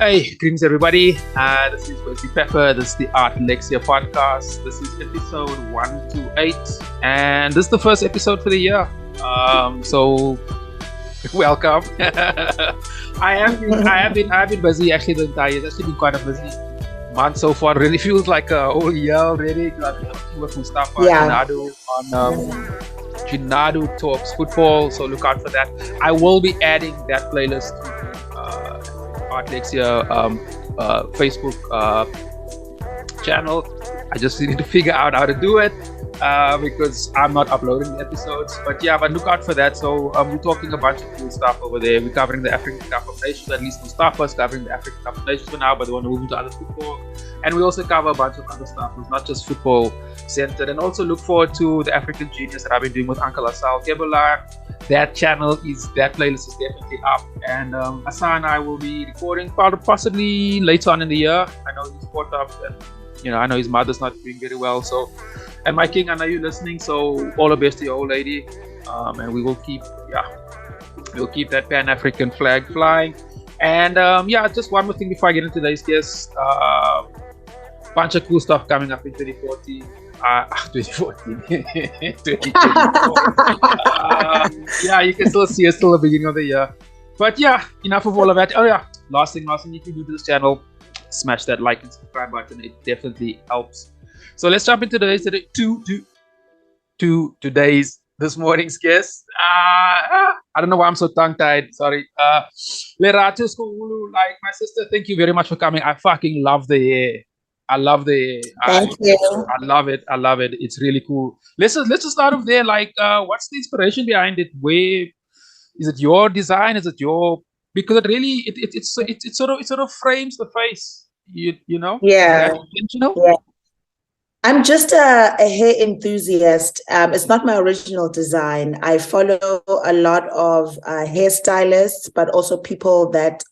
Hey, greetings everybody. This is Wesley Pepper. This is the Art Lexcia podcast. This is episode 128, and this is the first episode for the year. So welcome. I have been busy actually the entire year. It's actually been quite a busy month so far. It really feels like a whole year already. I've been working with stuff on Ginado Talks Football, so look out for that. I will be adding that playlist to Art Lexcia Facebook channel. I just need to figure out how to do it because I'm not uploading the episodes. But look out for that. So we're talking a bunch of cool stuff over there. We're covering the African Cup of Nations, at least we'll start first covering the African Cup of Nations for now, but we want to move into other football. And we also cover a bunch of other stuff. It's not just football centered. And also look forward to the African Genius that I've been doing with Uncle Asal Kebola. That playlist is definitely up. And Asa and I will be recording possibly later on in the year. I know he's caught up and I know his mother's not doing very well. So, and my king, I know you're listening. So all the best to your old lady. And we will keep that Pan-African flag flying. And just one more thing before I get into today's guest. Bunch of cool stuff coming up in 2014. 2014. 2024. You can still see it's still the beginning of the year. But enough of all of that. Last thing you can do to this channel, smash that like and subscribe button. It definitely helps. So let's jump into this morning's guest. I don't know why I'm so tongue-tied. Sorry. Lerato Sokhulu, like my sister, thank you very much for coming. I fucking love the hair. I love the hair. Thank you. I love it. It's really cool. Let's just start off there. Like, what's the inspiration behind it? Where is it your design? Is it your, because it really it sort of frames the face. You know? Yeah. Is that intentional? Yeah. I'm just a hair enthusiast. It's not my original design. I follow a lot of hairstylists, but also people that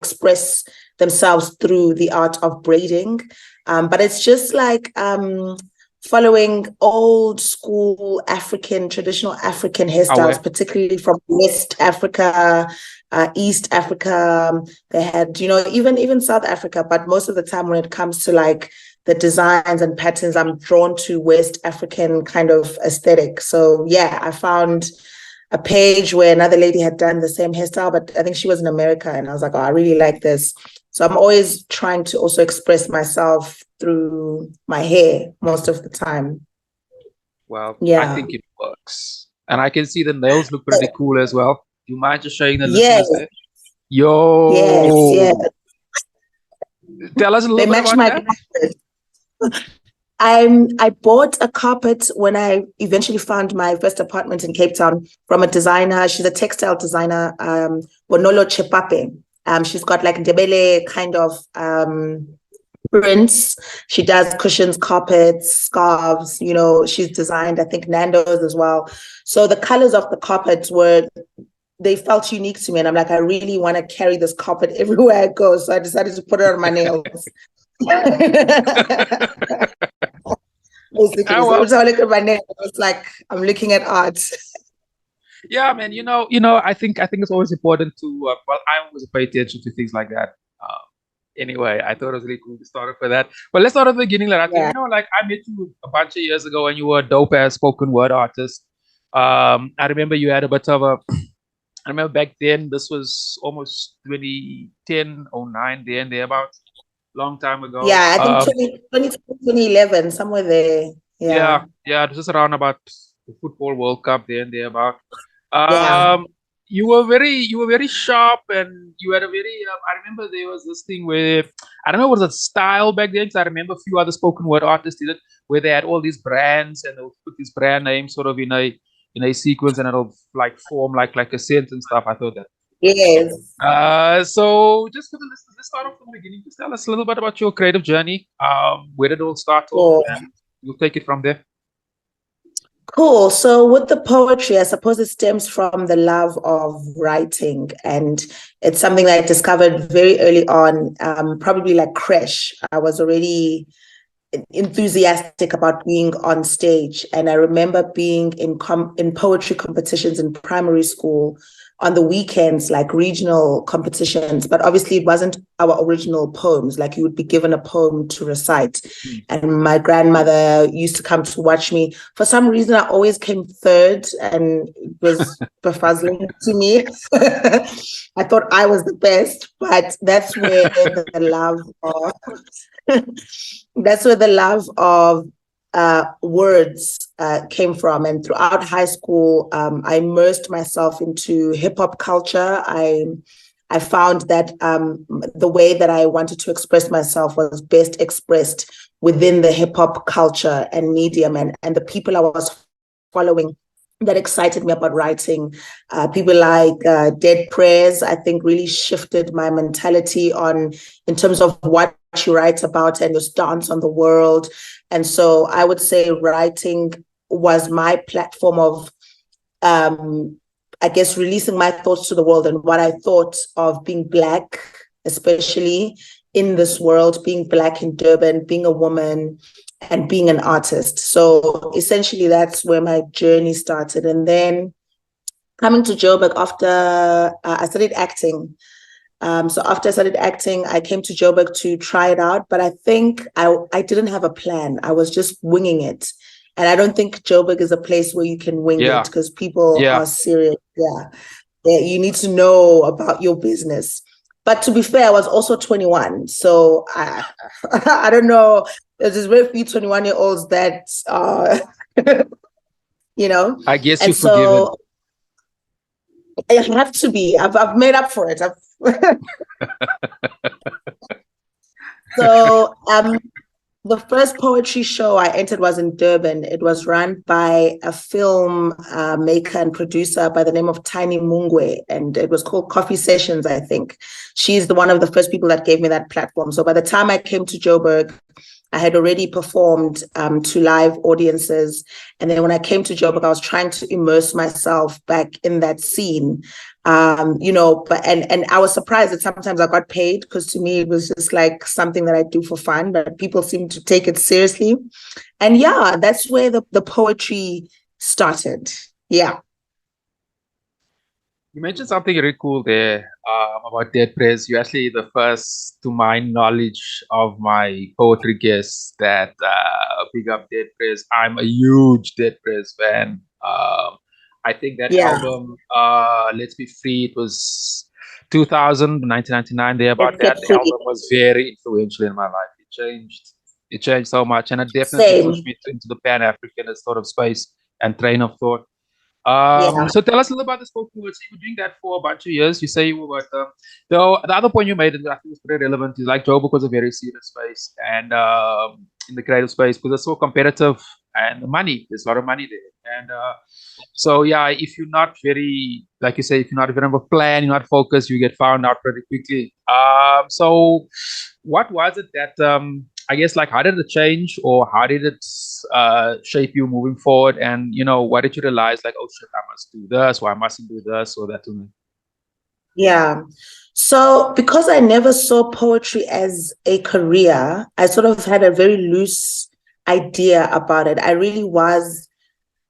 express themselves through the art of braiding. But it's just like following old school traditional African hairstyles, particularly from West Africa, East Africa. They had, even South Africa. But most of the time when it comes to like the designs and patterns, I'm drawn to West African kind of aesthetic. So I found a page where another lady had done the same hairstyle, but I think she was in America, and I was like, I really like this. So I'm always trying to also express myself through my hair most of the time. Well, I think it works. And I can see the nails look pretty cool as well. Do you mind just showing the listeners there? Yo! Yes. Tell us a little bit about that. I bought a carpet when I eventually found my first apartment in Cape Town from a designer. She's a textile designer, Bonolo Chepape. She's got like Ndebele kind of prints. She does cushions, carpets, scarves. She's designed, I think, Nando's as well. So the colors of the carpets they felt unique to me. And I'm like, I really want to carry this carpet everywhere I go. So I decided to put it on my nails. Basically, so every time I look at my nails, it's like I'm looking at art. Yeah, man. I think it's always important to. I always pay attention to things like that. Anyway, I thought it was really cool to start off with that. But let's start at the beginning, Lerato. I met you a bunch of years ago, and you were a dope ass spoken word artist. I remember you had a bit of a. I remember back then. This was almost 2010, 09, there and thereabouts. Long time ago. Yeah, I think 2011, somewhere there. Yeah, it was just around about the Football World Cup there and thereabout. You were very sharp, and you had a very. I remember there was this thing where I don't know, was it style back then? Because I remember a few other spoken word artists did it, where they had all these brands and they'll put these brand names sort of in a sequence, and it'll like form like a sentence and stuff. I thought that. Yes. So just for the listeners, let's start off from the beginning. Just tell us a little bit about your creative journey. Where did it all start? And you'll take it from there. Cool. So with the poetry, I suppose it stems from the love of writing, and it's something that I discovered very early on, probably like creche. I was already enthusiastic about being on stage, and I remember being in poetry competitions in primary school on the weekends, like regional competitions, but obviously it wasn't our original poems. Like you would be given a poem to recite. And my grandmother used to come to watch me. For some reason, I always came third, and it was befuzzling to me. I thought I was the best, but that's where the love of that's where the love of words came from. And throughout high school, I immersed myself into hip hop culture. I found that the way that I wanted to express myself was best expressed within the hip hop culture and medium, and the people I was following that excited me about writing. People like Dead Prayers, I think, really shifted my mentality in terms of what you write about and your stance on the world. And so I would say writing was my platform of, I guess, releasing my thoughts to the world and what I thought of being Black, especially in this world, being Black in Durban, being a woman, and being an artist. So essentially, that's where my journey started. And then coming to Joburg after I studied acting. So after I started acting, I came to Joburg to try it out, but I think I didn't have a plan. I was just winging it. And I don't think Joburg is a place where you can wing it because people are serious. Yeah. You need to know about your business. But to be fair, I was also 21. So I don't know. There's very few 21-year-olds that, I guess and you're so forgiven. I have to be. I've made up for it. So the first poetry show I entered was in Durban. It was run by a film maker and producer by the name of Tiny Mungwe, and it was called Coffee Sessions, I think. She's one of the first people that gave me that platform. So by the time I came to Joburg, I had already performed to live audiences. And then when I came to Joburg, I was trying to immerse myself back in that scene. But I was surprised that sometimes I got paid, because to me it was just like something that I do for fun, but people seem to take it seriously. And yeah, that's where the poetry started. Yeah. You mentioned something really cool there about Dead Prez. You're actually the first, to my knowledge, of my poetry guests that big up Dead Prez. I'm a huge Dead Prez fan. I think that album, Let's Be Free, it was 2000, 1999, there about that. The album was very influential in my life. It changed so much, and it definitely pushed me into the Pan-Africanist sort of space and train of thought. So tell us a little about the spoken word. So you were doing that for a bunch of years. You say you were, but the other point you made that I think was pretty relevant is like Joburg was a very serious space, and in the creative space, because it's so competitive and the money, there's a lot of money there. And so yeah, if you're not very, like you say, if you're not even have a plan, you're not focused, you get found out pretty quickly. So what was it that I guess, like, how did it change, or how did it shape you moving forward? And, what did you realize, like, oh shit, I must do this, or I mustn't do this, or that? Yeah. So because I never saw poetry as a career, I sort of had a very loose idea about it.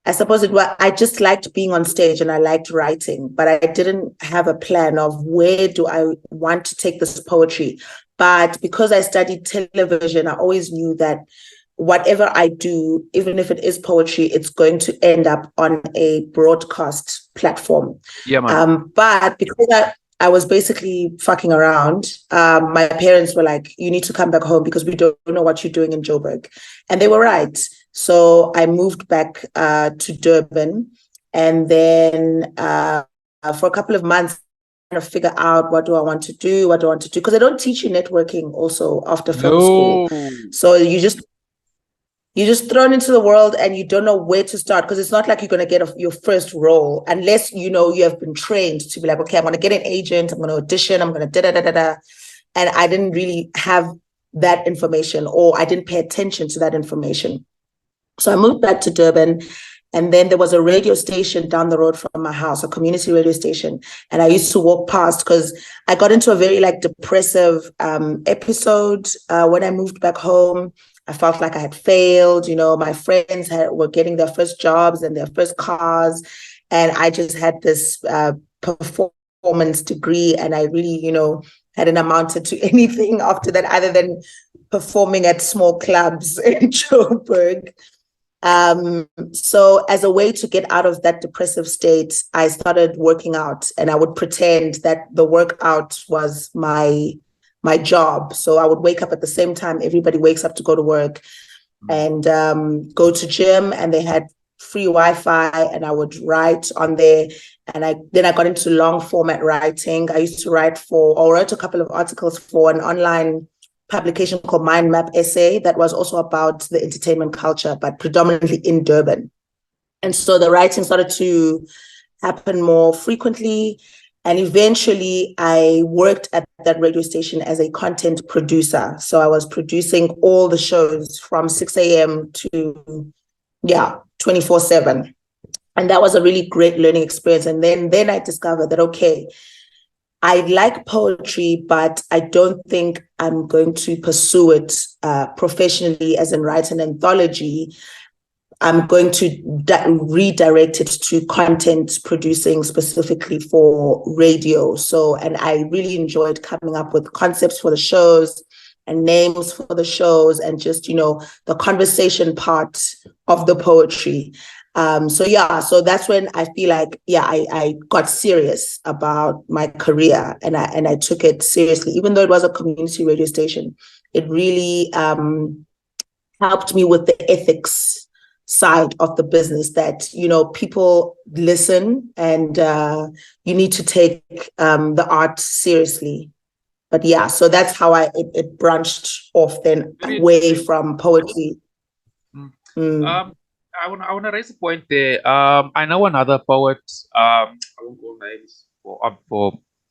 I suppose I just liked being on stage and I liked writing, but I didn't have a plan of where do I want to take this poetry. But because I studied television, I always knew that whatever I do, even if it is poetry, it's going to end up on a broadcast platform. Yeah, man. But because I was basically fucking around, my parents were like, you need to come back home because we don't know what you're doing in Joburg. And they were right. So I moved back to Durban, and then for a couple of months, to figure out what do I want to do, because they don't teach you networking also after film school. So you're just thrown into the world and you don't know where to start, because it's not like you're going to get your first role unless you have been trained to be like, okay, I'm going to get an agent, I'm going to audition, I'm going to da-da-da-da-da. And I didn't really have that information, or I didn't pay attention to that information. So I moved back to Durban, and then there was a radio station down the road from my house, a community radio station. And I used to walk past because I got into a very depressive episode when I moved back home. I felt like I had failed. My friends were getting their first jobs and their first cars. And I just had this performance degree, and I really, hadn't amounted to anything after that other than performing at small clubs in Joburg. So as a way to get out of that depressive state, I started working out, and I would pretend that the workout was my job. So I would wake up at the same time everybody wakes up to go to work, and go to gym, and they had free Wi-Fi, and I would write on there. And then I got into long format writing. I used to write a couple of articles for an online publication called Mind Map Essay that was also about the entertainment culture, but predominantly in Durban. And so the writing started to happen more frequently. And eventually I worked at that radio station as a content producer. So I was producing all the shows from 6 a.m. to 24/7. And that was a really great learning experience. And then I discovered that, okay, I like poetry, but I don't think I'm going to pursue it professionally as in write an anthology. I'm going to redirect it to content producing specifically for radio. So, and I really enjoyed coming up with concepts for the shows and names for the shows and just, the conversation part of the poetry. So that's when I feel like, I got serious about my career, and I took it seriously, even though it was a community radio station. It really helped me with the ethics side of the business, that, people listen, and you need to take the art seriously. But so that's how it branched off then away from poetry. I want to raise a point there. I know another poet. I won't go names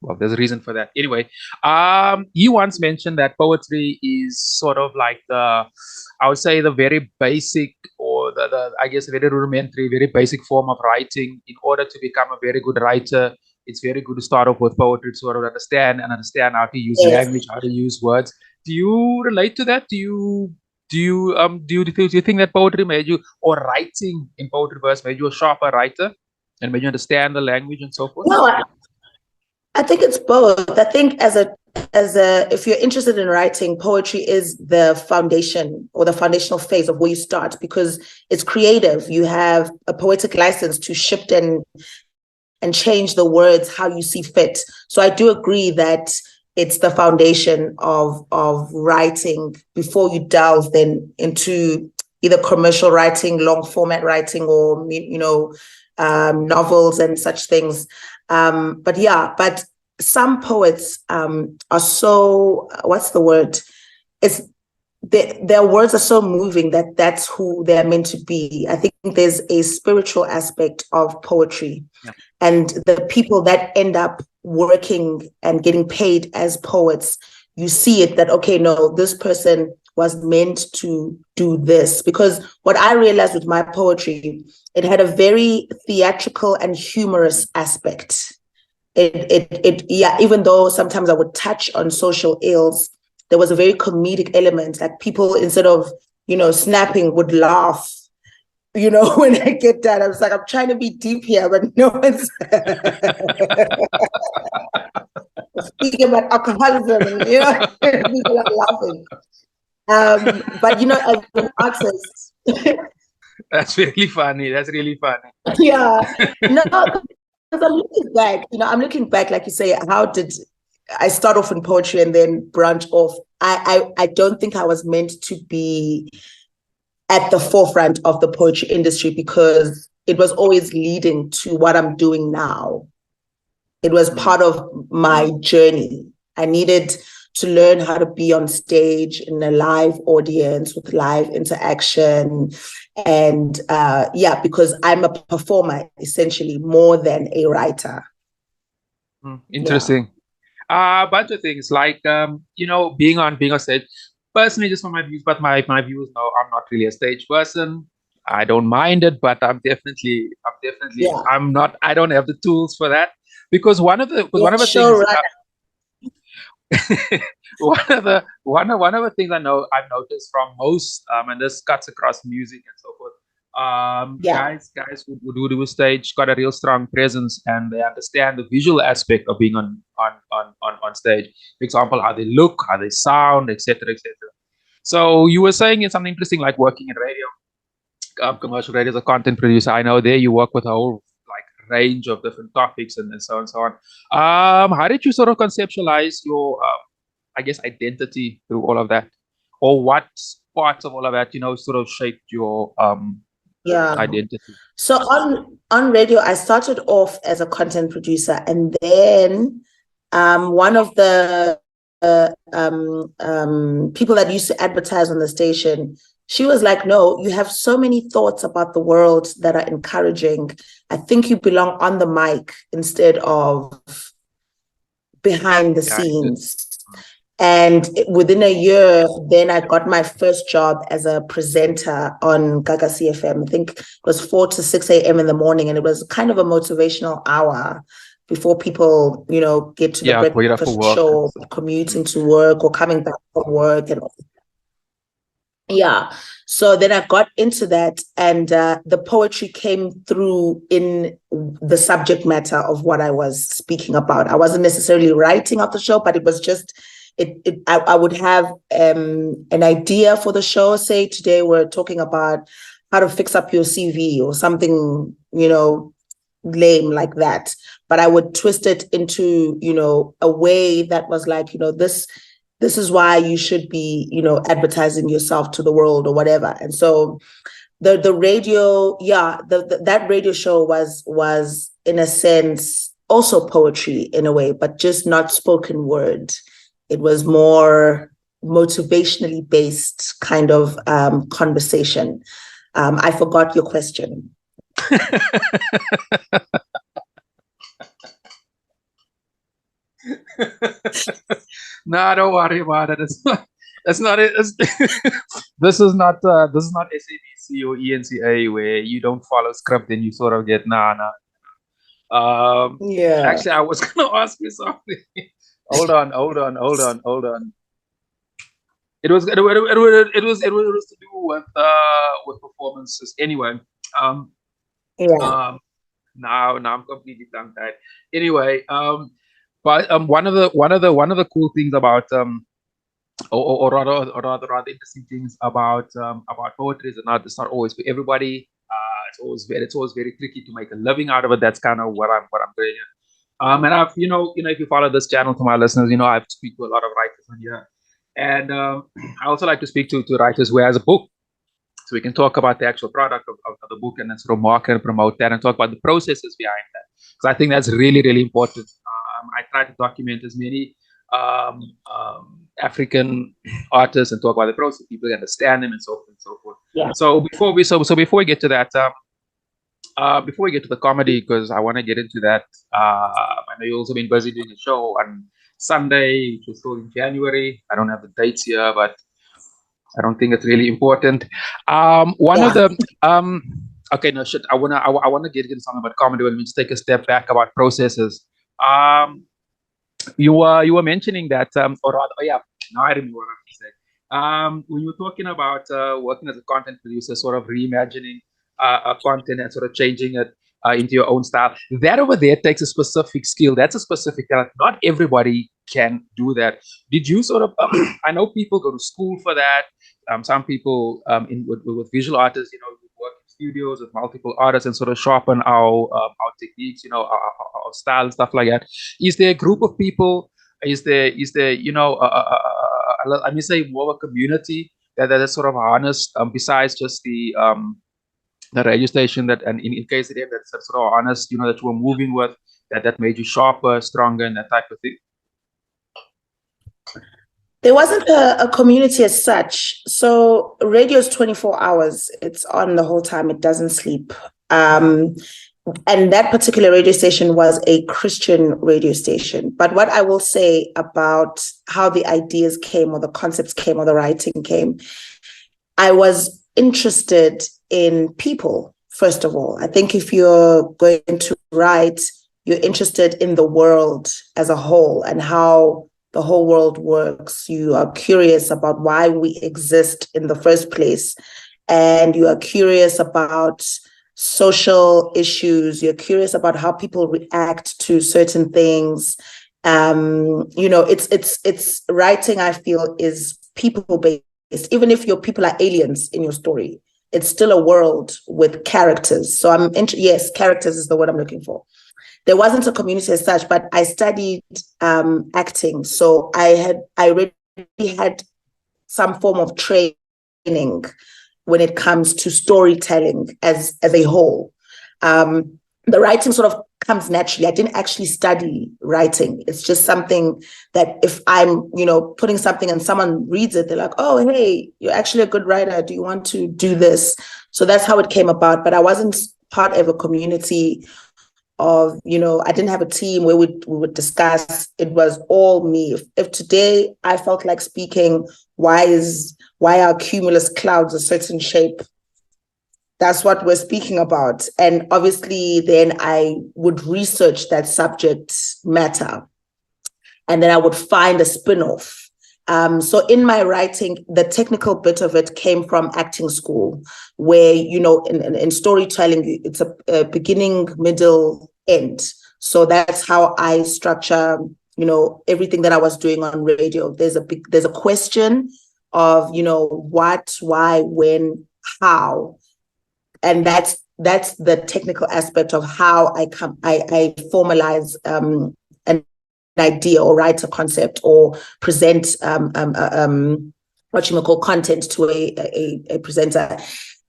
well, there's a reason for that. Anyway, he once mentioned that poetry is sort of like I would say the very basic, or the I guess very rudimentary, very basic form of writing. In order to become a very good writer, it's very good to start off with poetry to sort of understand how to use language, how to use words. Do you relate to that? Do you think that poetry made you, or writing in poetry verse made you a sharper writer and made you understand the language and so forth? No, I think it's both. I think as a if you're interested in writing, poetry is the foundation, or the foundational phase of where you start, because it's creative. You have a poetic license to shift and change the words how you see fit. So I do agree that it's the foundation of writing before you delve then into either commercial writing, long format writing, or novels and such things. But some poets are so, what's the word? Their words are so moving that's who they're meant to be. I think there's a spiritual aspect of poetry. Yeah. And the people that end up working and getting paid as poets, you see it that, okay, no, this person was meant to do this. Because what I realized with my poetry, it had a very theatrical and humorous aspect. Even though sometimes I would touch on social ills, there was a very comedic element. Like, people, instead of, snapping, would laugh. When I get done, I was like, I'm trying to be deep here, but no one's speaking about alcoholism, and people are laughing. But as an artist, that's really funny. That's really funny. Yeah, no, because I'm looking back. I'm looking back, like you say. How did I start off in poetry and then branch off? I don't think I was meant to be at the forefront of the poetry industry, because it was always leading to what I'm doing now. It was part of my journey. I needed to learn how to be on stage in a live audience with live interaction. And because I'm a performer, essentially, more than a writer. Interesting. A bunch of things like, being on stage. Personally, just for my views, but my views, no, I'm not really a stage person. I don't mind it, but I'm definitely, I don't have the tools for that, because one of the things I know I've noticed from most, and this cuts across music and so forth, Yeah. Guys who do a stage got a real strong presence, and they understand the visual aspect of being on stage. For example, how they look, how they sound, etc., etc. So you were saying it's something interesting, like working in radio, commercial radio as a content producer. I know there you work with a whole like range of different topics and so on and so on. How did you sort of conceptualize your, I guess, identity through all of that, or what parts of all of that, sort of shaped your Yeah. identity? So on radio, I started off as a content producer, and then one of the people that used to advertise on the station, she was like, "No, you have so many thoughts about the world that are encouraging. I think you belong on the mic instead of behind the scenes." And within a year, then I got my first job as a presenter on Gaga CFM. I think it was 4 to 6 a.m. in the morning, and it was kind of a motivational hour before people, get to the breakfast show, commuting to work or coming back from work. And yeah, so then I got into that, and the poetry came through in the subject matter of what I was speaking about. I wasn't necessarily writing out the show, but it was just I would have an idea for the show. Say today we're talking about how to fix up your CV or something, lame like that. But I would twist it into, a way that was like, this is why you should be, advertising yourself to the world or whatever. And so the radio, that radio show was in a sense also poetry in a way, but just not spoken word. It was more motivationally based kind of conversation. I forgot your question. No, don't worry about it. It's not it. This is not SABC or ENCA where you don't follow script and you sort of get nah. Yeah. Actually, I was gonna ask you something. Hold on. It was to do with performances. Anyway, now I'm completely tongue tied. Anyway, but one of the cool things about or rather interesting things about poetry is that it's not always for everybody. It's always very tricky to make a living out of it. That's kind of what I'm doing. And I've if you follow this channel, to my listeners, I've speak to a lot of writers on here, and I also like to speak to writers who has a book, so we can talk about the actual product of the book and then sort of market and promote that and talk about the processes behind that, because I think that's really, really important. I try to document as many African artists and talk about the process, people understand them and so forth and so forth. Yeah. So before we get to that, before we get to the comedy, because I want to get into that, I know you've also been busy doing a show on Sunday, which was still in January. I don't have the dates here, but I don't think it's really important. One of the okay, no shit. I wanna get into something about comedy. Let me just take a step back about processes. You were mentioning that, or rather, oh yeah, now I remember what I was saying. When you were talking about working as a content producer, sort of reimagining content and sort of changing it into your own style, that over there takes a specific skill. That's a specific talent. Not everybody can do that. Did you sort of? I know people go to school for that. Some people with visual artists, work in studios with multiple artists and sort of sharpen our techniques, our style and stuff like that. Is there a group of people? Is there let me say more of a community that is sort of harnessed besides just the radio station that, and in case that's sort of honest, that you were moving with, that made you sharper, stronger, and that type of thing? There wasn't a community as such. So radio is 24 hours. It's on the whole time. It doesn't sleep. And that particular radio station was a Christian radio station. But what I will say about how the ideas came or the concepts came or the writing came, I was interested in people, first of all. I think if you're going to write, you're interested in the world as a whole and how the whole world works. You are curious about why we exist in the first place. and you are curious about social issues, you're curious about how people react to certain things. It's writing, I feel, is people based. Even if your people are aliens in your story, it's still a world with characters. So yes, characters is the word I'm looking for. There wasn't a community as such, but I studied acting. So I already had some form of training when it comes to storytelling as a whole. The writing sort of comes naturally. I didn't actually study writing. It's just something that if I'm, putting something and someone reads it, they're like, oh, hey, you're actually a good writer. Do you want to do this? So that's how it came about. But I wasn't part of a community of, I didn't have a team where we would discuss. It was all me. If today I felt like speaking, why are cumulus clouds a certain shape? That's what we're speaking about. And obviously then I would research that subject matter, and then I would find a spin-off. So in my writing, the technical bit of it came from acting school, where, in storytelling, it's a beginning, middle, end. So that's how I structure, everything that I was doing on radio. There's a question of, what, why, when, how. And that's the technical aspect of how I formalize an idea or write a concept or present what you call content to a presenter.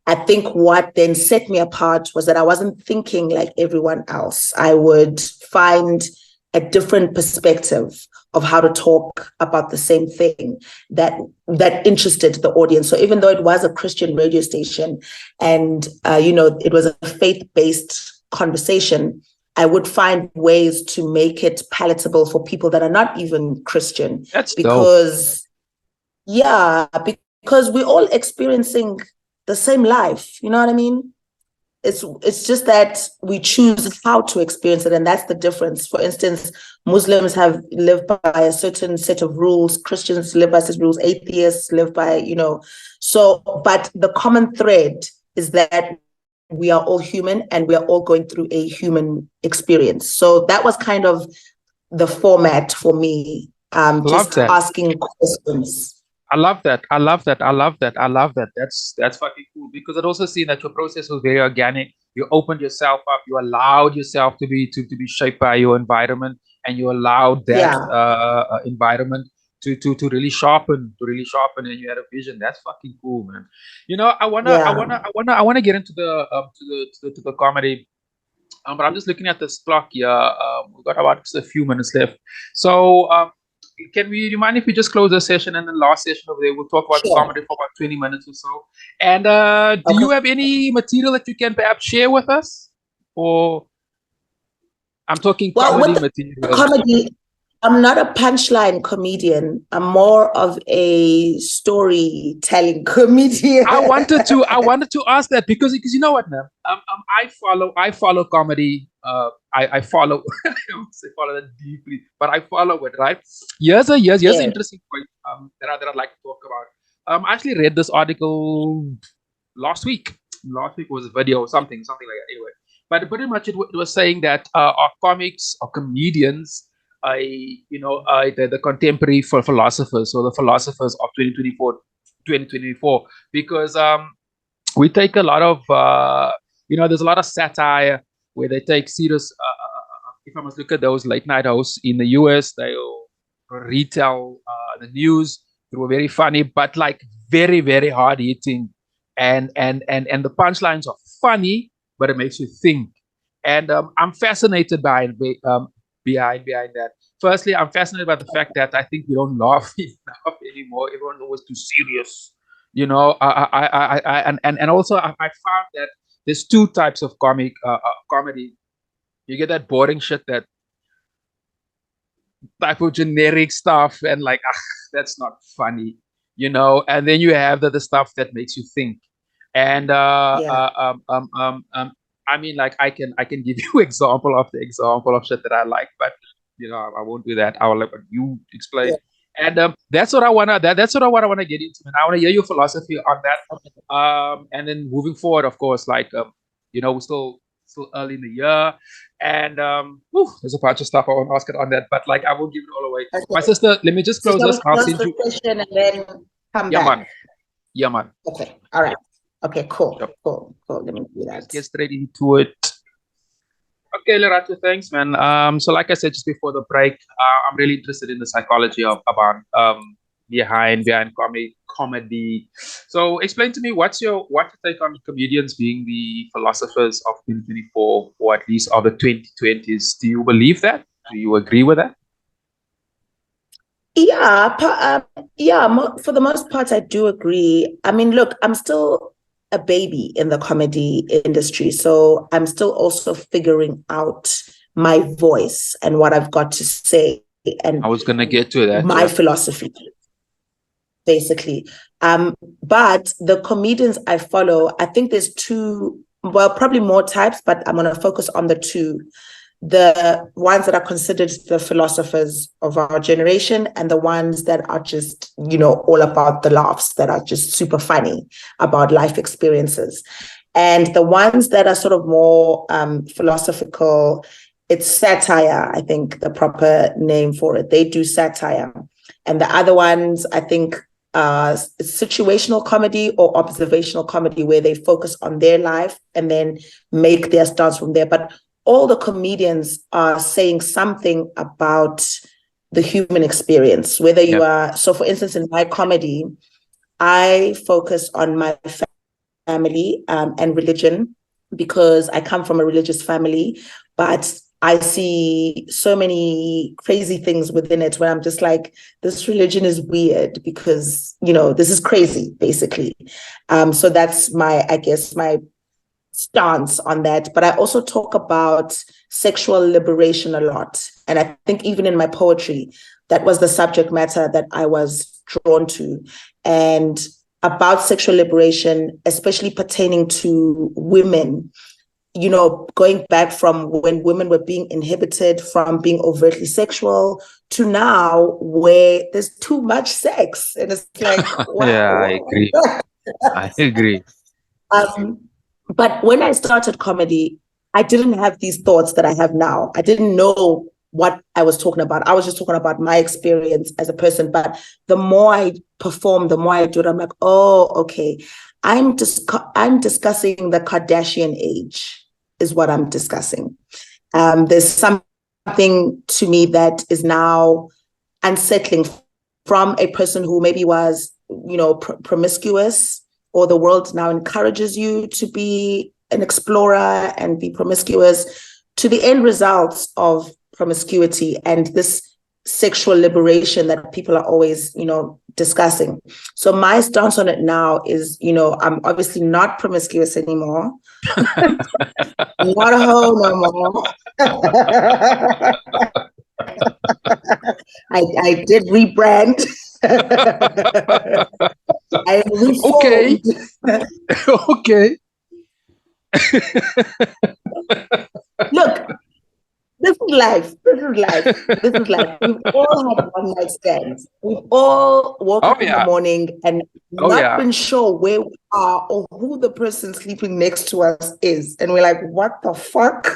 I think what then set me apart was that I wasn't thinking like everyone else. I would find a different perspective of how to talk about the same thing that interested the audience. So even though it was a Christian radio station and, it was a faith-based conversation, I would find ways to make it palatable for people that are not even Christian. That's because, dope. Yeah, because we're all experiencing the same life. You know what I mean? It's just that we choose how to experience it, and that's the difference. For instance, Muslims have lived by a certain set of rules, Christians live by certain rules, atheists live by, so, but the common thread is that we are all human and we are all going through a human experience. So that was kind of the format for me, just asking questions. I love that. That's fucking cool, because it also seen that your process was very organic. You opened yourself up. You allowed yourself to be shaped by your environment, and you allowed that environment to really sharpen, and you had a vision. That's fucking cool, man. I wanna get into the comedy. But I'm just looking at this clock here. We've got about a few minutes left. So do you mind if we just close the session, and the last session over there we'll talk about the comedy for about 20 minutes or so. And do you have any material that you can perhaps share with us? Or I'm talking comedy material. Comedy, I'm not a punchline comedian. I'm more of a storytelling comedian. I wanted to ask that because you know what, man? I follow comedy. I follow I don't say follow that deeply, but I follow it, right? Here's an interesting point that I'd like to talk about. I actually read this article last week. Last week was a video or something like that. Anyway, but pretty much it was saying that our comics, our comedians, the contemporary philosophers, or the philosophers of 2024, because we take a lot of there's a lot of satire where they take serious. If I must look at those late night hosts in the US, they'll retell the news through a very funny but like very very hard hitting, and the punchlines are funny, but it makes you think. And I'm fascinated by behind that. Firstly, I'm fascinated by the fact that I think we don't laugh enough anymore. Everyone's always too serious, and also I found that there's two types of comedy. You get that boring shit, that type of generic stuff, and like, that's not funny, and then you have the stuff that makes you think. And I mean, like, I can give you example of shit that I like, but I won't do that. I will let you explain. And that's what I wanna that's what I wanna get into, and I wanna hear your philosophy on that. And then moving forward, of course, like we're still early in the year, and there's a bunch of stuff I want to ask it on that, but like I won't give it all away. My Okay. sister, let me just So close shall we this. I'll close send the you. session and then come Yeah, back? man. Yeah, man. Okay. All right. Okay, cool. Yep. Cool. Let me do that. Let's get straight into it. Okay, Lerato, thanks, man. So like I said just before the break, I'm really interested in the psychology of about behind comedy. So explain to me what's your take on comedians being the philosophers of 2024, or at least of the 2020s? Do you believe that? Do you agree with that? Yeah, for the most part, I do agree. I mean, look, I'm still a baby in the comedy industry, so I'm still also figuring out my voice and what I've got to say and I was gonna get to that. my philosophy, basically. But the comedians I follow, I think there's two, well, probably more types, but I'm going to focus on the two. The ones that are considered the philosophers of our generation, and the ones that are just, all about the laughs, that are just super funny about life experiences. And the ones that are sort of more philosophical, it's satire, I think the proper name for it. They do satire. And the other ones, I think, situational comedy or observational comedy, where they focus on their life and then make their stance from there. But all the comedians are saying something about the human experience, whether you are, so for instance, in my comedy, I focus on my family and religion, because I come from a religious family, but I see so many crazy things within it where I'm just like, this religion is weird because, this is crazy, basically. So that's my stance on that. But I also talk about sexual liberation a lot. And I think even in my poetry, that was the subject matter that I was drawn to. And about sexual liberation, especially pertaining to women, going back from when women were being inhibited from being overtly sexual to now where there's too much sex. And it's like, wow. Yeah, I agree. I agree. But when I started comedy, I didn't have these thoughts that I have now. I didn't know what I was talking about. I was just talking about my experience as a person. But the more I perform, the more I do it, I'm like, oh, okay. I'm discussing the Kardashian age is what I'm discussing. There's something to me that is now unsettling from a person who maybe was, promiscuous, or the world now encourages you to be an explorer and be promiscuous, to the end results of promiscuity and this sexual liberation that people are always, discussing. So my stance on it now is, I'm obviously not promiscuous anymore. Not a hoe no more. I did rebrand. I reformed. Okay. Look, this is life. We've all had one night stands. We've all woke up in the morning and not been sure where we are or who the person sleeping next to us is. And we're like, what the fuck?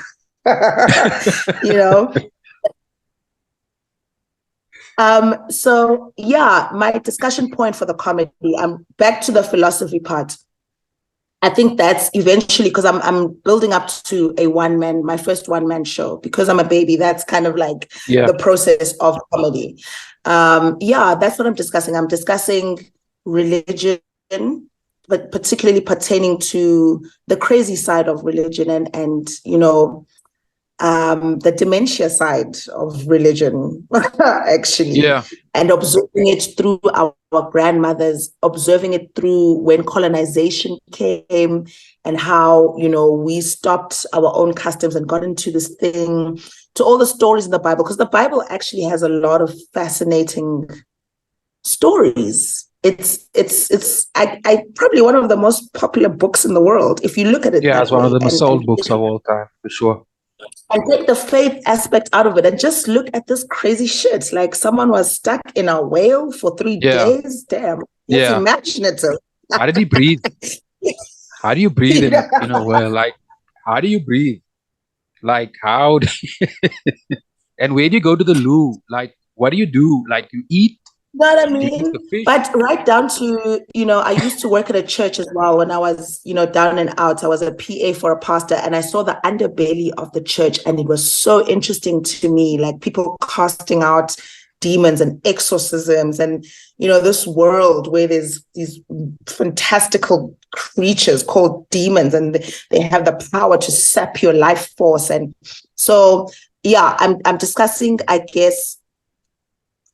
So yeah, my discussion point for the comedy, I'm back to the philosophy part. I think that's eventually, because I'm building up to my first one-man show, because I'm a baby. That's kind of like the process of comedy. That's what I'm discussing. I'm discussing religion, but particularly pertaining to the crazy side of religion and the dementia side of religion, actually, and observing it through our grandmothers, observing it through when colonization came and how, we stopped our own customs and got into this thing, to all the stories in the Bible, because the Bible actually has a lot of fascinating stories. It's I probably one of the most popular books in the world if you look at it. Yeah, it's one of the most sold books of all time, for sure. and take the faith aspect out of it and just look at this crazy shit. Like someone was stuck in a whale for 3 days. Damn. Let's imagine it. How did he breathe? How do you breathe in a whale? Like, how do you breathe? Like, how do and where do you go to the loo? Like, what do you do? Like, you eat? You know what I mean? But right down to, I used to work at a church as well when I was, down and out. I was a PA for a pastor, and I saw the underbelly of the church, and it was so interesting to me, like people casting out demons and exorcisms and, this world where there's these fantastical creatures called demons, and they have the power to sap your life force. And so, yeah, I'm discussing, I guess,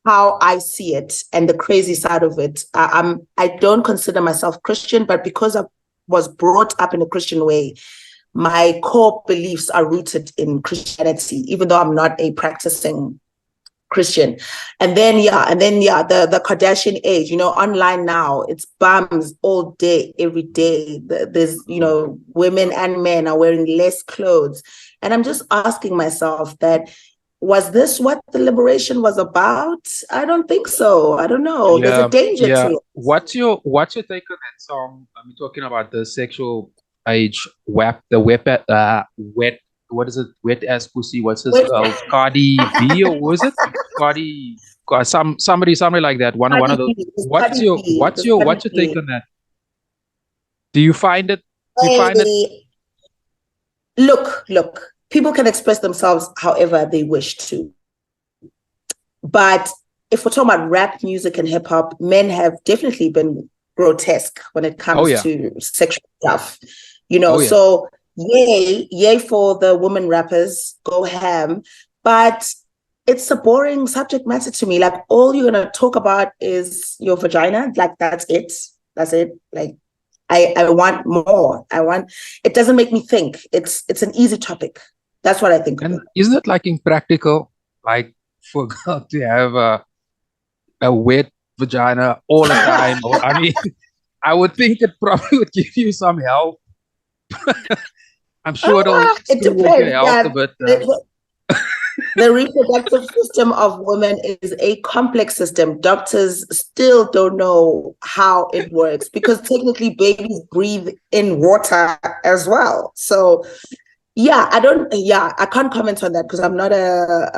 how I see it and the crazy side of it. I don't consider myself Christian, but because I was brought up in a Christian way, my core beliefs are rooted in Christianity, even though I'm not a practicing Christian. And then the Kardashian age, online now, it's bums all day, every day. There's, women and men are wearing less clothes. And I'm just asking myself that, was this what the liberation was about? I don't think so. I don't know. Yeah, there's a danger to it. What's your take on that song? I'm talking about the sexual age wet, what is it? Wet ass pussy. What's this called? Cardi B, or was it Cardi? Somebody like that. One of those. What's your take on that? Do you find it? Look. People can express themselves however they wish to. But if we're talking about rap music and hip hop, men have definitely been grotesque when it comes to sexual stuff. So yay for the women rappers, go ham. But it's a boring subject matter to me. Like, all you're gonna talk about is your vagina. Like, that's it. Like, I want more. It doesn't make me think. It's an easy topic. That's what I think. And isn't it like impractical, like for a girl to have a wet vagina all the time? Or, I mean, I would think it probably would give you some help. I'm sure it'll screw up your health a bit. The reproductive system of women is a complex system. Doctors still don't know how it works, because technically babies breathe in water as well. So I can't comment on that because I'm not a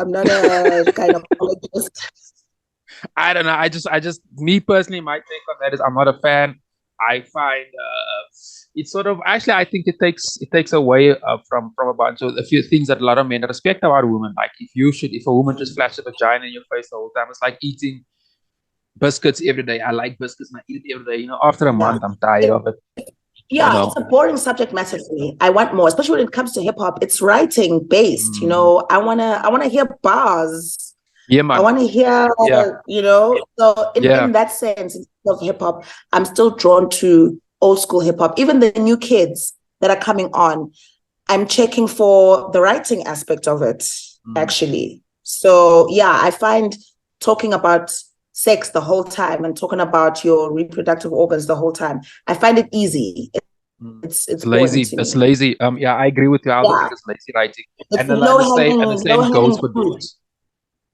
gynecologist. I don't know. I just me personally, my take on that is I'm not a fan. I find it's sort of, actually, I think it takes away from a few things that a lot of men respect about women. Like, if a woman just flashes a vagina in your face the whole time, it's like eating biscuits every day. I like biscuits and I eat it every day. After a month, I'm tired of it. Yeah, it's a boring subject matter for me. I want more, especially when it comes to hip hop. It's writing based. I wanna hear bars. Yeah, man. I want to hear, So in that sense, of hip hop, I'm still drawn to old school hip hop. Even the new kids that are coming on, I'm checking for the writing aspect of it, actually. So I find talking about sex the whole time and talking about your reproductive organs the whole time, I find it easy. It's lazy. It's lazy. I agree with you. I also think it's lazy writing. And the same goes for dudes.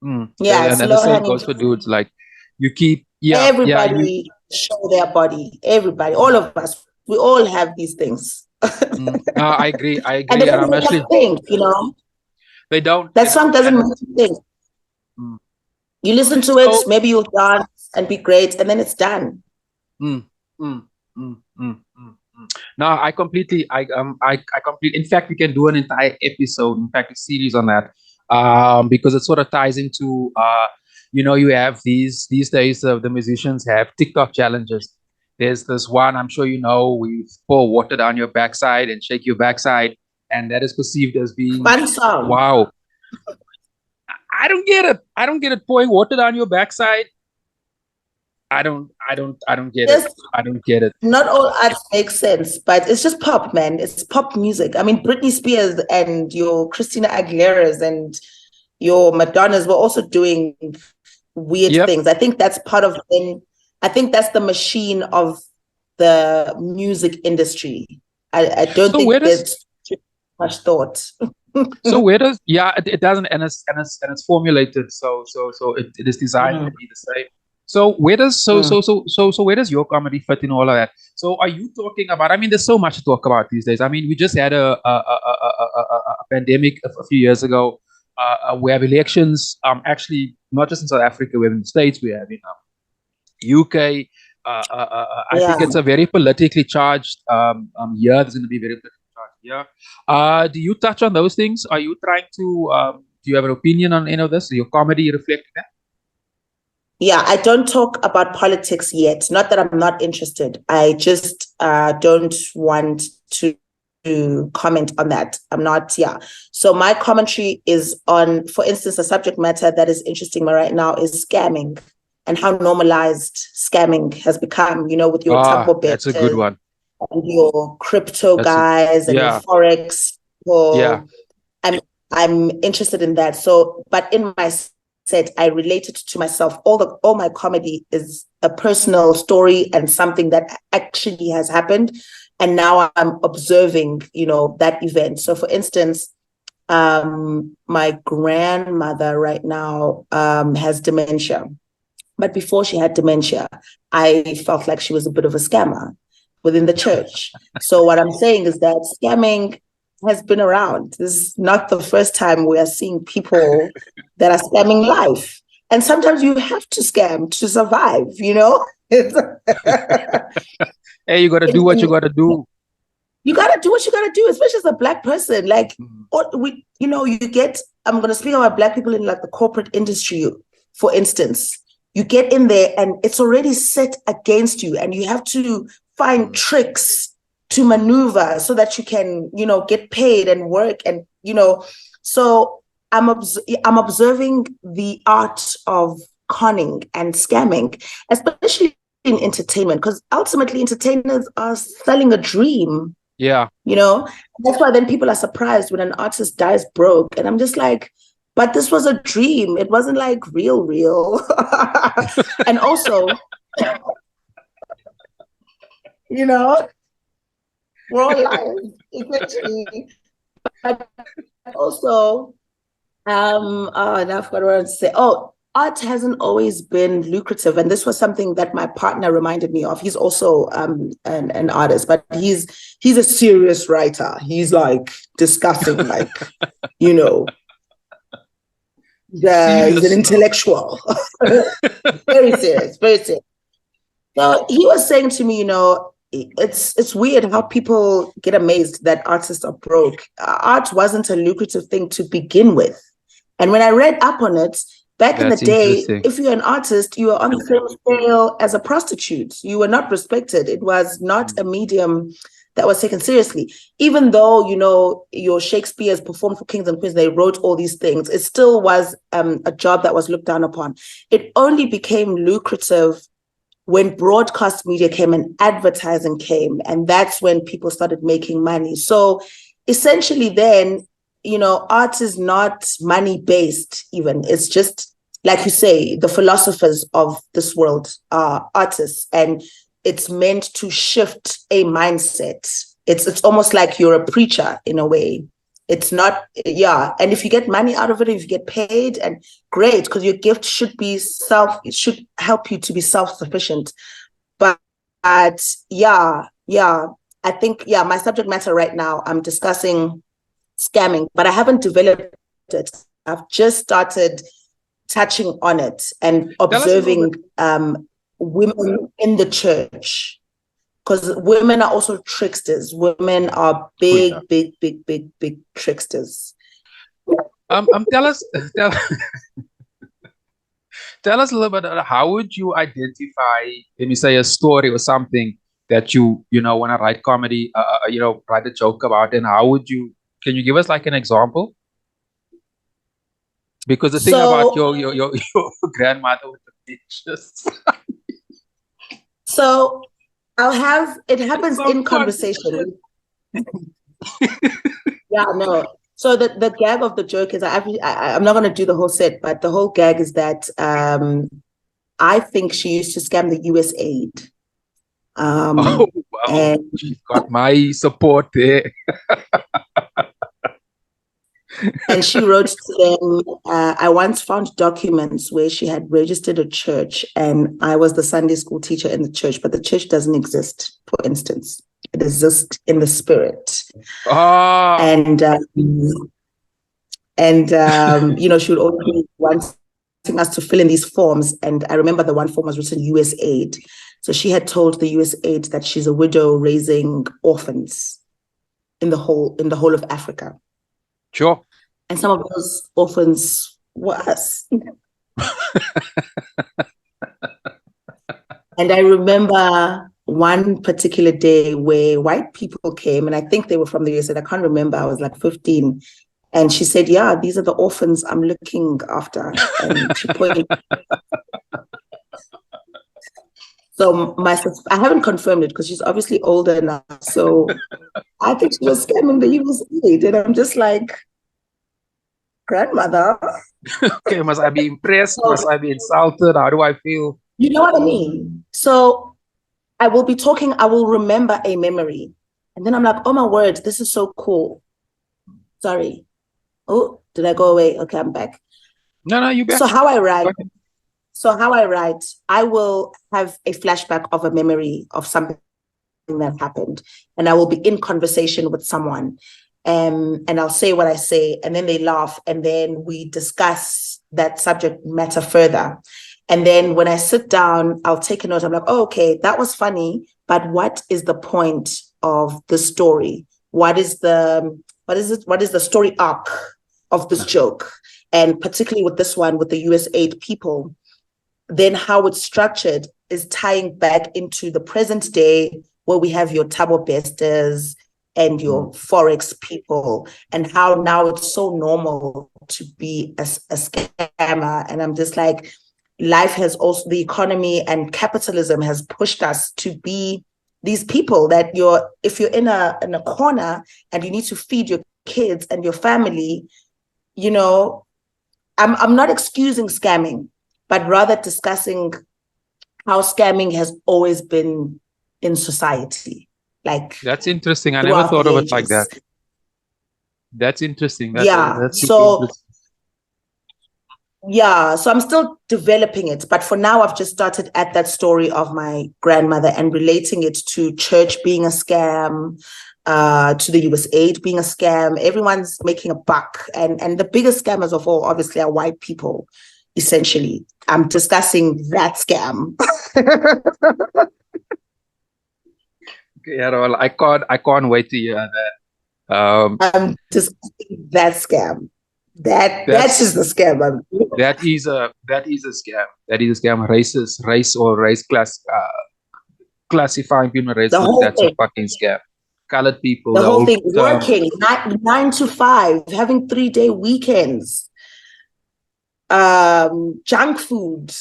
And the same goes for dudes. Like, you keep everybody show their body. Everybody, all of us, we all have these things. No, I agree. And I'm actually think, they don't. That song doesn't make you think. You listen to it, maybe you'll dance and be great, and then it's done. No, I completely. In fact, we can do an entire episode, in fact, a series on that, because it sort of ties into, you have these days, the musicians have TikTok challenges. There's this one, I'm sure we pour water down your backside and shake your backside, and that is perceived as being fun song. Wow. I don't get it. Pouring water down your backside. I don't get it. I don't get it. Not all arts make sense, but it's just pop, man. It's pop music. I mean, Britney Spears and your Christina Aguilera's and your Madonnas were also doing weird things. I think that's part of I think that's the machine of the music industry. I don't think there's too much thought. So where does it doesn't and it's formulated so it is designed to be the same. So where does where does your comedy fit in all of that? So are you talking about? I mean, there's so much to talk about these days. I mean, we just had a pandemic a few years ago. We have elections. Actually, not just in South Africa, we have in the States. We have in UK. I Yeah. think it's a very politically charged year. There's going to be very politically charged year. Do you touch on those things? Are you trying to? Do you have an opinion on any of this? Your comedy reflecting that? Yeah, I don't talk about politics yet. Not that I'm not interested. I just don't want to comment on that. I'm not, yeah. So my commentary is on, for instance, the subject matter that is interesting me right now is scamming and how normalized scamming has become, with your Tambo That's a good betters one. and your crypto That's a, guys and your yeah, Forex yeah. people. I'm interested in that. So, but in my set, I related to myself. All my comedy is a personal story and something that actually has happened. And now I'm observing, that event. So for instance, my grandmother right now has dementia. But before she had dementia, I felt like she was a bit of a scammer within the church. So what I'm saying is that scamming has been around. This is not the first time we are seeing people that are scamming life. And sometimes you have to scam to survive, Hey, you got to do what you got to do. You got to do what you got to do, especially as a Black person. Like, you get, I'm going to speak about Black people in like the corporate industry, for instance. You get in there and it's already set against you and you have to find tricks to maneuver so that you can, get paid and work. And, so I'm observing the art of conning and scamming, especially in entertainment, because ultimately entertainers are selling a dream. Yeah. That's why then people are surprised when an artist dies broke. And I'm just like, but this was a dream. It wasn't like real. And also, we're all liars, eventually. But also, now I forgot what I wanted to say. Oh, art hasn't always been lucrative. And this was something that my partner reminded me of. He's also an artist, but he's a serious writer. He's like discussing, like, he's an intellectual. Very serious, very serious. So he was saying to me, it's weird how people get amazed that artists are broke. Art wasn't a lucrative thing to begin with. And when I read up on it, back in the day, if you're an artist, you were on the same scale as a prostitute. You were not respected. It was not a medium that was taken seriously. Even though, your Shakespeare's performed for kings and queens, they wrote all these things, it still was a job that was looked down upon. It only became lucrative when broadcast media came and advertising came, and that's when people started making money. So essentially then, art is not money-based even. It's just, like you say, the philosophers of this world are artists, and it's meant to shift a mindset. It's almost like you're a preacher in a way. It's not, yeah. And if you get money out of it, if you get paid, and great, because your gift should help you to be self-sufficient. But yeah, I think, my subject matter right now, I'm discussing scamming, but I haven't developed it. I've just started touching on it and observing women in the church, because women are also tricksters. Women are big tricksters. Tell us a little bit about how would you identify, let me say, a story or something that you want to write comedy, write a joke about, and can you give us like an example? Because the thing about your grandmother with the pictures. So it happens in conversation. Yeah, no. So the gag of the joke is, I'm not going to do the whole set, but the whole gag is that I think she used to scam the US aid. Oh, wow. She's got my support there. And she wrote to them, I once found documents where she had registered a church, and I was the Sunday school teacher in the church, but the church doesn't exist, for instance. It exists in the spirit. Oh, And she would always be wanting us to fill in these forms. And I remember the one form was written USAID. So she had told the USAID that she's a widow raising orphans in the whole of Africa. sure. And some of those orphans were us. And I remember one particular day where white people came, and I think they were from the US, and I can't remember, I was like 15. And she said, yeah, these are the orphans I'm looking after. And she pointed. So I haven't confirmed it because she's obviously older now. So I think she was scamming the USAID. And I'm just like, grandmother. Okay, must I be impressed? Must I be insulted? How do I feel? You know what I mean? So I will remember a memory. And then I'm like, oh my word, this is so cool. Sorry. Oh, did I go away? Okay, I'm back. No, you back. So how I write, I will have a flashback of a memory of something that happened. And I will be in conversation with someone. And I'll say what I say, and then they laugh, and then we discuss that subject matter further. And then when I sit down, I'll take a note. I'm like, oh, okay, that was funny, but what is the point of the story? What is the story arc of this joke? And particularly with this one, with the USAID people, then how it's structured is tying back into the present day where we have your Tabo Besters and your Forex people, and how now it's so normal to be a scammer. And I'm just like, life has also, the economy and capitalism has pushed us to be these people that if you're in a corner and you need to feed your kids and your family, I'm not excusing scamming, but rather discussing how scamming has always been in society. Like, that's interesting. I never thought of it like that. That's interesting. That's interesting. Yeah, so I'm still developing it, but for now I've just started at that story of my grandmother and relating it to church being a scam, to the USAID being a scam. Everyone's making a buck, and the biggest scammers of all, obviously, are white people. Essentially, I'm discussing that scam. Yeah, well, I can't wait to hear that. I'm discussing that scam. That's just the scam. That is a scam. That is a scam. Race or race class, classifying people race. That's a fucking scam. Colored people. The whole thing, working 9 to 5, having 3-day weekends, junk food.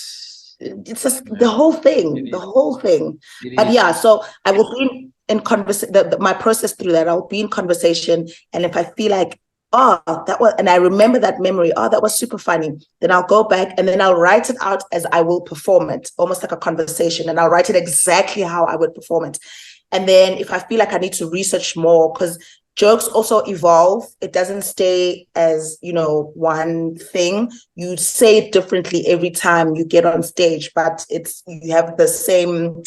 It's just the whole thing. But yeah, so I will be in conversation. My process through that, I'll be in conversation, and if I feel like, and I remember that memory, that was super funny, then I'll go back and then I'll write it out as I will perform it, almost like a conversation, and I'll write it exactly how I would perform it. And then if I feel like I need to research more, because jokes also evolve, it doesn't stay as, one thing. You say it differently every time you get on stage, but you have the same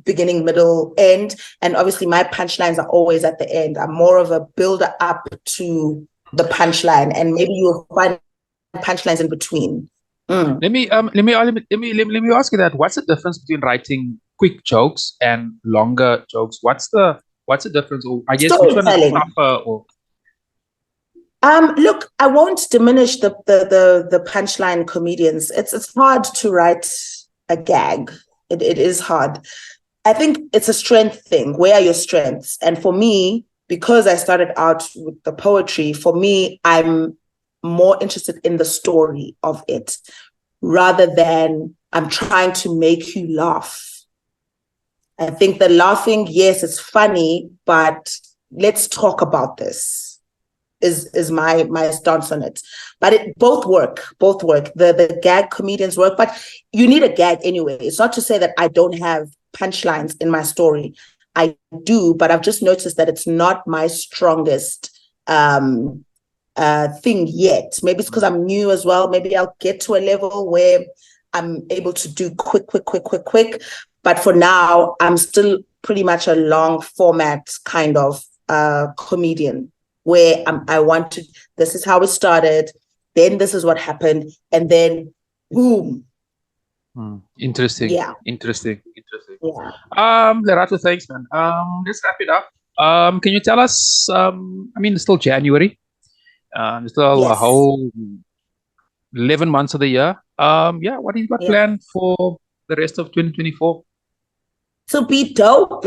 beginning, middle, end. And obviously my punchlines are always at the end. I'm more of a builder up to the punchline, and maybe you'll find punchlines in between. Let me ask you that. What's the difference between writing quick jokes and longer jokes? What's the difference? Or I guess which one is tougher? Or look, I won't diminish the punchline comedians. It's hard to write a gag. It is hard. I think it's a strength thing. Where are your strengths? And for me, because I started out with the poetry, for me, I'm more interested in the story of it rather than I'm trying to make you laugh. I think the laughing, yes, it's funny, but let's talk about this is my stance on it. But both work. The gag comedians work, but you need a gag anyway. It's not to say that I don't have punchlines in my story. I do, but I've just noticed that it's not my strongest thing yet. Maybe it's because I'm new as well. Maybe I'll get to a level where I'm able to do quick. But for now, I'm still pretty much a long format kind of comedian where I want to, this is how it started, then this is what happened, and then boom. Interesting. Yeah. Interesting. Yeah. Lerato, thanks, man. Let's wrap it up. Can you tell us, it's still January. It's still Yes. a whole 11 months of the year. What do you got planned for the rest of 2024? To be dope.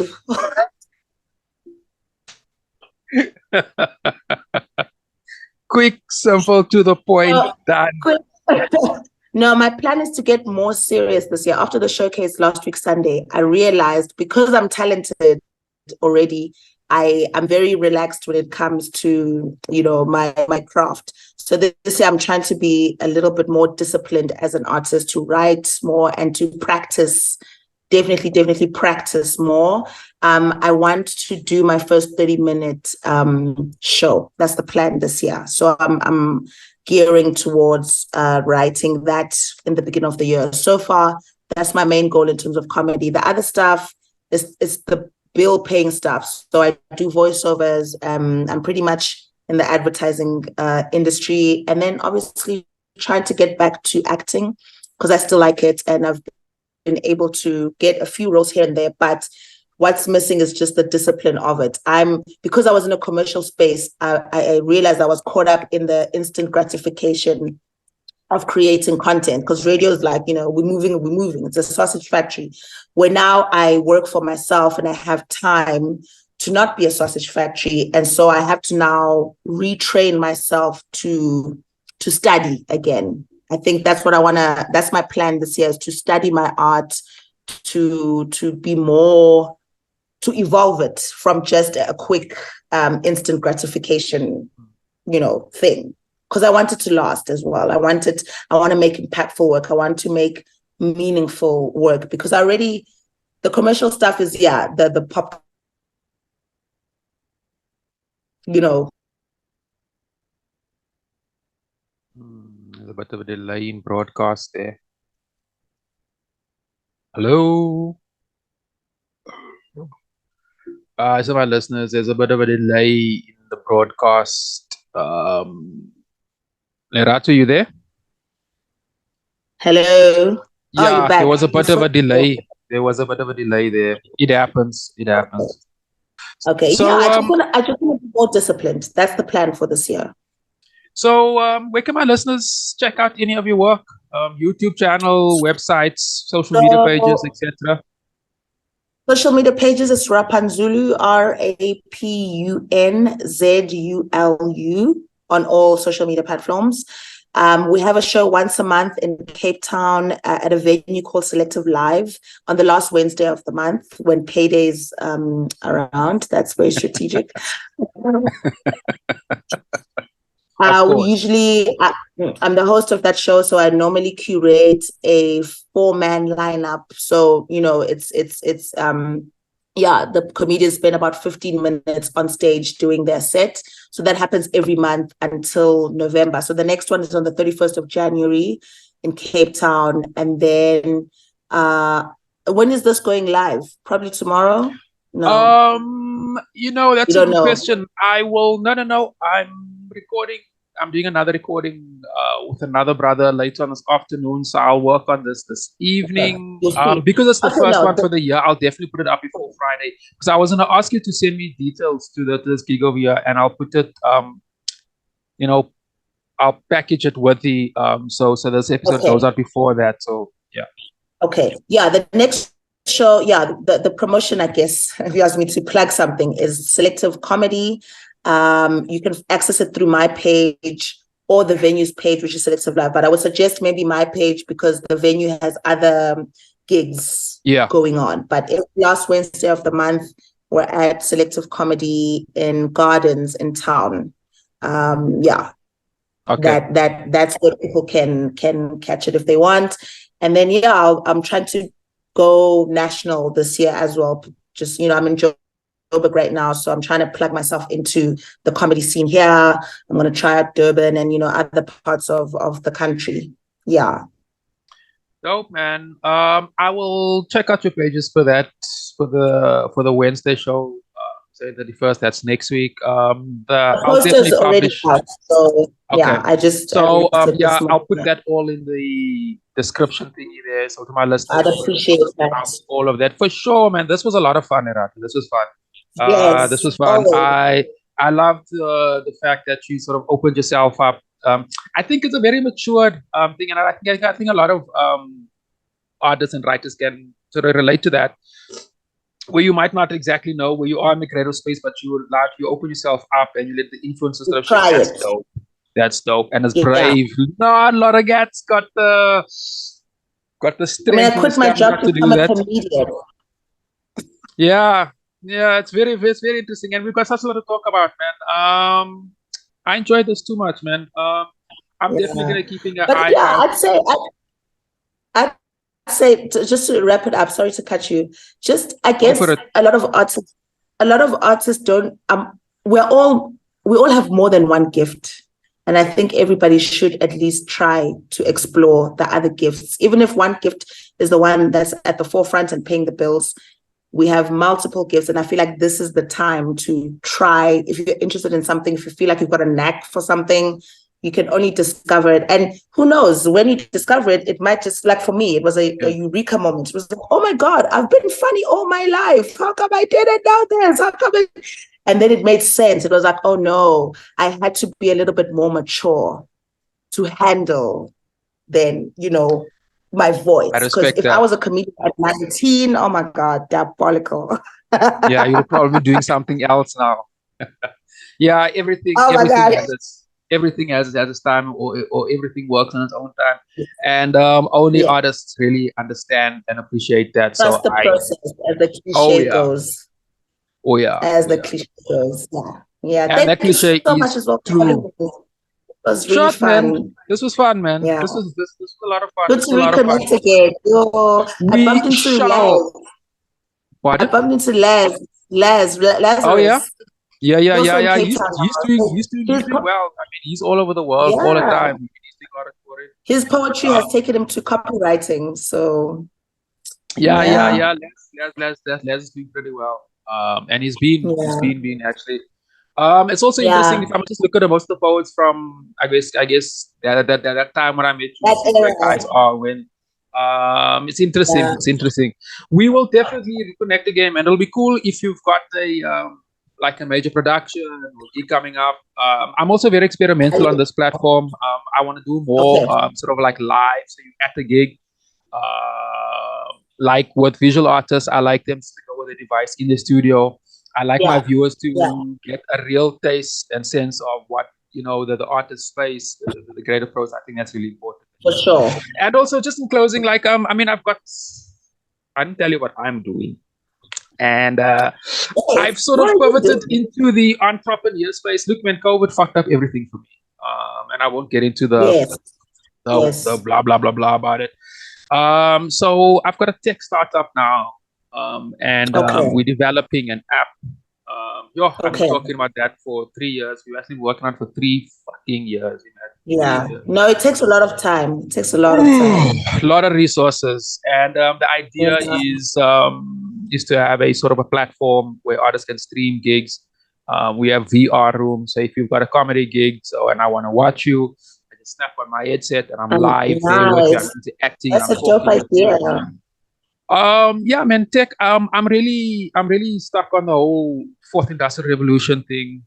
Quick, simple, to the point, done. No, my plan is to get more serious this year. After the showcase last week, Sunday, I realized because I'm talented already, I'm very relaxed when it comes to, my craft. So this year I'm trying to be a little bit more disciplined as an artist, to write more and to practice, definitely practice more. I want to do my first 30-minute show. That's the plan this year. So I'm gearing towards writing that in the beginning of the year. So far, that's my main goal in terms of comedy. The other stuff is the bill-paying stuff. So I do voiceovers. I'm pretty much in the advertising industry. And then obviously trying to get back to acting because I still like it. And I've been able to get a few roles here and there. But what's missing is just the discipline of it. Because I was in a commercial space, I realized I was caught up in the instant gratification of creating content, because radio is like, we're moving. It's a sausage factory. Where now I work for myself and I have time to not be a sausage factory. And so I have to now retrain myself to study again. I think that's what that's my plan this year, is to study my art, to be more, to evolve it from just a quick instant gratification, thing. Because I want it to last as well. I want to make impactful work. I want to make meaningful work, because the commercial stuff is, the pop, There's a bit of a delay in broadcast there. Hello? Some of our listeners, there's a bit of a delay in the broadcast. Lerato, you there? Hello? Yeah, there was a bit of a delay. There was a bit of a delay there. It happens. Okay. So, I just want to be more disciplined. That's the plan for this year. So, where can my listeners check out any of your work? YouTube channel, websites, social media pages, etc. Social media pages is Rapunzulu, Rapunzulu, on all social media platforms. We have a show once a month in Cape Town at a venue called Selective Live on the last Wednesday of the month when payday's around. That's very strategic. I'm the host of that show, so I normally curate a 4-man lineup. So, the comedians spend about 15 minutes on stage doing their set. So that happens every month until November. So the next one is on the 31st of January in Cape Town. And then when is this going live? Probably tomorrow? No. That's a good question. I will. No. I'm recording. I'm doing another recording with another brother later on this afternoon. So I'll work on this evening. Because it's the first one for the year, I'll definitely put it up before Friday. Because I was going to ask you to send me details to this gig over here, and I'll put it, I'll package it with the, so this episode goes out before that. So, yeah. Okay. Yeah, the next show, the promotion, I guess, if you ask me to plug something, is Selective Comedy. You can access it through my page or the venue's page, which is Selective Live. But I would suggest maybe my page, because the venue has other gigs going on. But every last Wednesday of the month, we're at Selective Comedy in Gardens in town. Okay. That's where people can catch it if they want. And then I'm trying to go national this year as well. Just I'm enjoying Joburg right now, so I'm trying to plug myself into the comedy scene here. I'm going to try out Durban and, you know, other parts of the country. Yeah. Dope, man. I will check out your pages for that for the Wednesday show. Say 31st. That's next week. The I'll poster's definitely already publish. out, so Okay. yeah, I just So released it this yeah, I'll morning. put that all in the description thingy there. So to my I'd listeners, appreciate that. all of that for sure, man. This was a lot of fun, Lerato. This was fun. This Yes, was fun. always. I loved the fact that you sort of opened yourself up. I think it's a very matured thing, and I think a lot of artists and writers can sort of relate to that, where you might not exactly know where you are in the creative space, but you open yourself up and you let the influences sort of shape. Try That's it. dope. That's dope, and it's Yeah. brave. Not a lot of cats got the I mean, strength I and the quit my job stamina to to become do a that. comedian. Yeah, yeah, it's very interesting, and we've got such a lot to talk about, man. I enjoyed this too much, man. I'm definitely Yeah. gonna keeping an But eye yeah, out. I'd say just to wrap it up, sorry to cut you. Just I Go for guess it. a lot of artists don't we all have more than one gift. And I think everybody should at least try to explore the other gifts. Even if one gift is the one that's at the forefront and paying the bills, we have multiple gifts. And I feel like this is the time to try. If you're interested in something, if you feel like you've got a knack for something, you can only discover it. And who knows, when you discover it, it might just, like for me, it was a eureka moment. It was like, oh my God, I've been funny all my life. How come I didn't know this? How come it? And then it made sense. It was like, oh no, I had to be a little bit more mature to handle then, you know, my voice. I Because respect if I that. was a comedian at 19, oh my God, diabolical. Yeah, you're probably doing something else now. Yeah, Oh my God. everything has its time, or everything works on its own time, and only Yeah. artists really understand and appreciate that. Trust So the process, as the oh cliche yeah, goes. oh yeah, As oh the yeah, cliche goes. Yeah. Yeah. and that Thank you cliche so much is as well for having true. me. It was really Short man, fun. this was fun, man. Yeah. This was a lot of fun. Good This to was a lot of fun. reconnect again. Yo, I bumped We into shall. I Pardon? bumped into Oh yeah. Lazarus. He's also in Yeah. Cape Town now. He's doing well. I mean, he's all over the world all the Yeah. time. He's doing artist for it. His poetry has taken him to copywriting. So yeah. Les is doing pretty well. And he's Yeah. been actually. It's also interesting if Yeah. I'm just look at most of the poets from I guess that time when I met you, That where guys era. are when. It's interesting. Yeah. It's interesting. We will definitely reconnect again, and it'll be cool if you've got a like a major production or gig coming up. I'm also very experimental on this platform. I want to do more Okay. sort of like live, so you at the gig. Like with visual artists, I like them to go with a device in the studio. I like my Yeah. viewers Yeah. to get a real taste and sense of what the artist's face, the creative process. I think that's really important. For sure. And also, just in closing, like I mean, I didn't tell you what I'm doing, and I've sort of pivoted into the entrepreneur space. Look, man, COVID fucked up everything for me, and I won't get into Yes. the blah blah blah blah about it. So I've got a tech startup now, and we're developing an app. I've been talking about that for 3 years. We've actually been working on it for 3 fucking years. Yeah. No, it takes a lot of time. It takes a lot of time. A lot of resources, and the idea is to have a sort of a platform where artists can stream gigs. We have VR rooms, so if you've got a comedy gig, and I want to watch you, I just snap on my headset and I'm live there with you. I'm interacting. That's a dope idea. Yeah, man, tech. I'm really stuck on the whole fourth industrial revolution thing.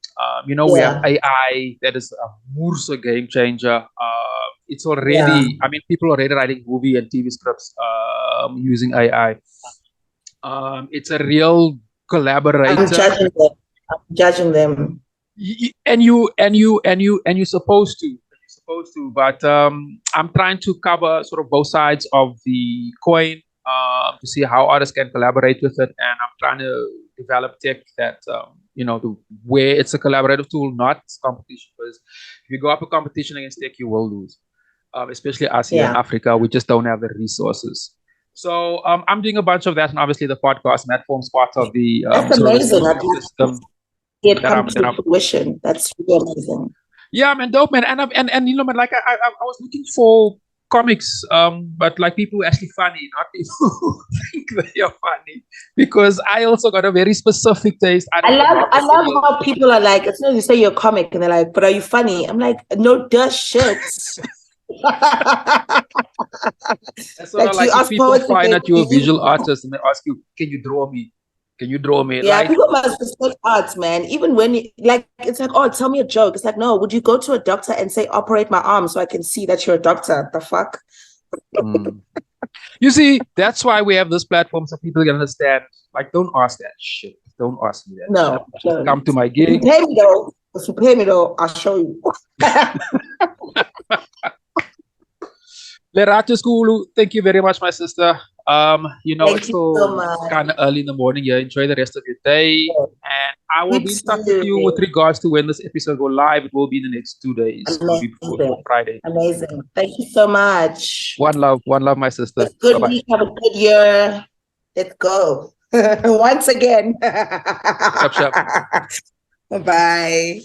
We have AI that is a moorse game changer. It's already, I mean, people are already writing movie and TV scripts using AI. It's a real collaborator. I'm judging them. You're supposed to. But I'm trying to cover sort of both sides of the coin. To see how artists can collaborate with it, and I'm trying to develop tech that where it's a collaborative tool, not competition. Because if you go up a competition against tech, you will lose. Especially us here in Africa, we just don't have the resources. So I'm doing a bunch of that, and obviously the podcast, and that forms part of the That's sort of the amazing. support system It that come I'm to fruition. That's really amazing. Yeah, man, dope, man. And you know, man, like I was looking for comics, but like people who are actually funny, not people who think they are funny, because I also got a very specific taste. I don't I laugh love how people are like, as soon as you say you're a comic, and they're like, "But are you funny?" I'm like, "No, duh, shit." It's sort of like you if ask people poets, find that you're a visual artist and they ask you, "Can you draw me? Can you draw me?" Yeah, Like, people must respect arts, man. Even when you, like, it's like, "Oh, tell me a joke." It's like, no, would you go to a doctor and say, "Operate my arm so I can see that you're a doctor"? The fuck? You see, that's why we have this platform so people can understand. Like, don't ask that shit. Don't ask me that No, shit. Just come to my gig. If you pay me though, I'll show you. Lerato Rapunzulu, thank you very much, my sister. It's still so kind of early in the morning here. Enjoy the rest of your day. And I will be in touch with you with regards to when this episode go live. It will be in the next 2 days. It will be before Friday. Amazing. Thank you so much. One love, my sister. Good week. Have a good year. Let's go. Once again. Shop. Bye.